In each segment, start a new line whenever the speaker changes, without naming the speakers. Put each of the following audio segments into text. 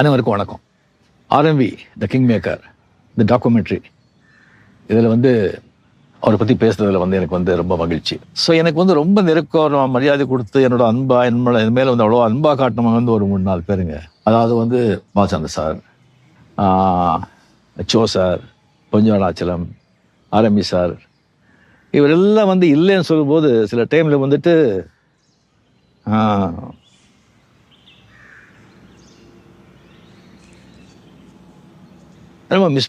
அனைவருக்கும் வணக்கம். RMV the king maker இந்த டாக்குமெண்ட்ரி இதில் அவரை பற்றி பேசுறதுல எனக்கு ரொம்ப மகிழ்ச்சி. ஸோ எனக்கு ரொம்ப நெருக்கம் மரியாதை கொடுத்து என்னோட அன்பா என் மேலே அவ்வளோ அன்பா காட்டினவங்க ஒரு 3-4 பேருங்க. அதாவது பாலச்சந்தர் சார், சோ சார், பொன் அருணாச்சலம், ஆர்எம்பி சார், இவரெல்லாம் இல்லைன்னு சொல்லும்போது சில டைமில் ரொம்ப மிஸ்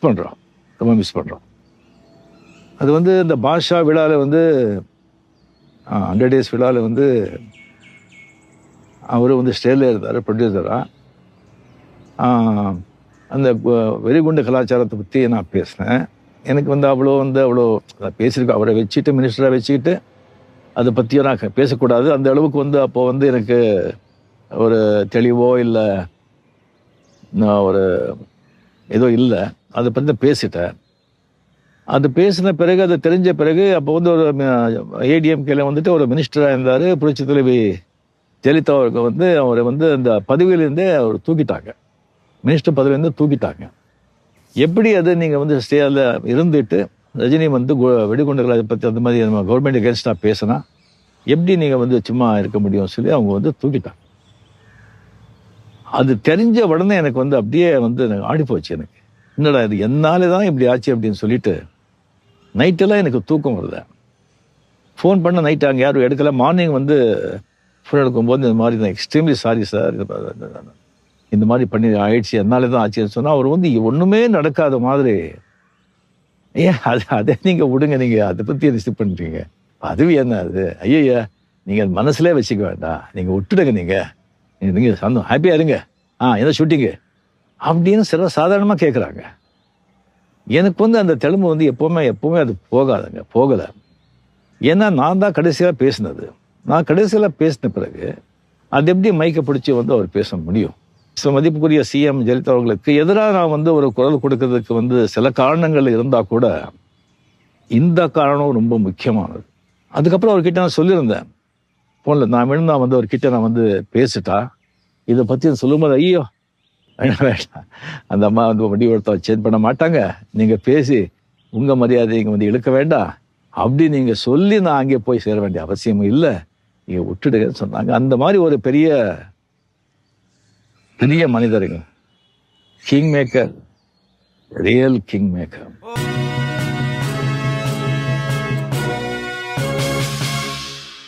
பண்ணுறோம். அது இந்த பாஷா விழாவில் 100 days விழாவில் அவர் ஸ்டேஜில் இருந்தார் ப்ரொடியூசராக. அந்த வெறிகுண்டு கலாச்சாரத்தை பற்றி நான் பேசினேன். எனக்கு அவ்வளோ பேசியிருக்கேன். அவரை வச்சுட்டு மினிஸ்டராக வச்சுக்கிட்டு அதை பற்றியும் நான் பேசக்கூடாது. அந்த அளவுக்கு அப்போ எனக்கு ஒரு தெளிவோ இல்லை ஒரு ஏதோ இல்லை. அதை பற்றி பேசிட்டேன். அது பேசின பிறகு அது தெரிஞ்ச பிறகு அப்போ ஒரு ஏடிஎம்கேல ஒரு மினிஸ்டராக இருந்தார் புரட்சி தலைவி ஜெயலலிதா அவருக்கு அவரை அந்த பதவியிலேருந்தே அவர் தூக்கிட்டாங்க. மினிஸ்டர் பதவியிலேருந்து தூக்கிட்டாங்க. எப்படி அது நீங்கள் ஸ்டேஜில் இருந்துட்டு ரஜினி வெடிகுண்டுகளை பற்றி அந்த மாதிரி நம்ம கவர்மெண்ட் அகேன்ஸ்டாக பேசினா எப்படி நீங்கள் சும்மா இருக்க முடியும்னு சொல்லி அவங்க தூக்கிட்டாங்க. அது தெரிஞ்ச உடனே எனக்கு அப்படியே எனக்கு ஆடி போச்சு. எனக்கு என்னடா இது என்னாலே தான் இப்படி ஆச்சு அப்படின்னு சொல்லிட்டு நைட்டெல்லாம் எனக்கு தூக்கம் வருது. ஃபோன் பண்ண நைட்டு அங்கே யாரும் எடுக்கல. மார்னிங் ஃபோன் எடுக்கும்போது இந்த மாதிரி தான் எக்ஸ்ட்ரீம்லி சாரி சார், இந்த மாதிரி பண்ணி ஆயிடுச்சு, என்னாலே தான் ஆச்சுன்னு சொன்னால் அவர் ஒன்றுமே நடக்காத மாதிரி அதை நீங்கள் விடுங்க, நீங்கள் அதை பற்றி ரிசீவ் பண்ணுறீங்க, அதுவும் என்ன அது, ஐயா நீங்கள் மனசுலேயே வச்சுக்க வேண்டாம், நீங்கள் விட்டுடுங்க, நீங்கள் சந்தோம் ஹாப்பியாக இருங்க, என்ன ஷூட்டிங்கு அப்படின்னு சாதாரணமாக கேட்குறாங்க. எனக்கு அந்த தெலுங்கு எப்போவுமே அது போகலை. ஏன்னா நான் தான் கடைசியாக பேசினது. நான் கடைசியில் பேசின பிறகு அது எப்படி மைக்கை பிடிச்சி அவர் பேச முடியும்? ஸோ மதிப்புக்குரிய சிஎம் ஜெயலலிதா அவர்களுக்கு எதிராக நான் ஒரு குரல் கொடுக்கறதுக்கு சில காரணங்கள் இருந்தால் கூட இந்த காரணம் ரொம்ப முக்கியமானது. அதுக்கப்புறம் அவர்கிட்ட நான் சொல்லியிருந்தேன் ஃபோனில், நான் வேணும்னா அவர்கிட்ட நான் பேசிட்டா இதை பற்றி சொல்லும்போது ஐயோ வேண்டாம், அந்த அம்மா வடிவத்தை சேஞ்ச் பண்ண மாட்டாங்க, நீங்கள் பேசி உங்கள் மரியாதை இங்கே இழுக்க வேண்டாம், அப்படி நீங்கள் சொல்லி நான் அங்கே போய் சேர வேண்டிய அவசியமும் இல்லை, நீங்கள் விட்டுடுங்கன்னு சொன்னாங்க. அந்த மாதிரி ஒரு பெரிய பெரிய மனிதருங்க, king maker, real king maker.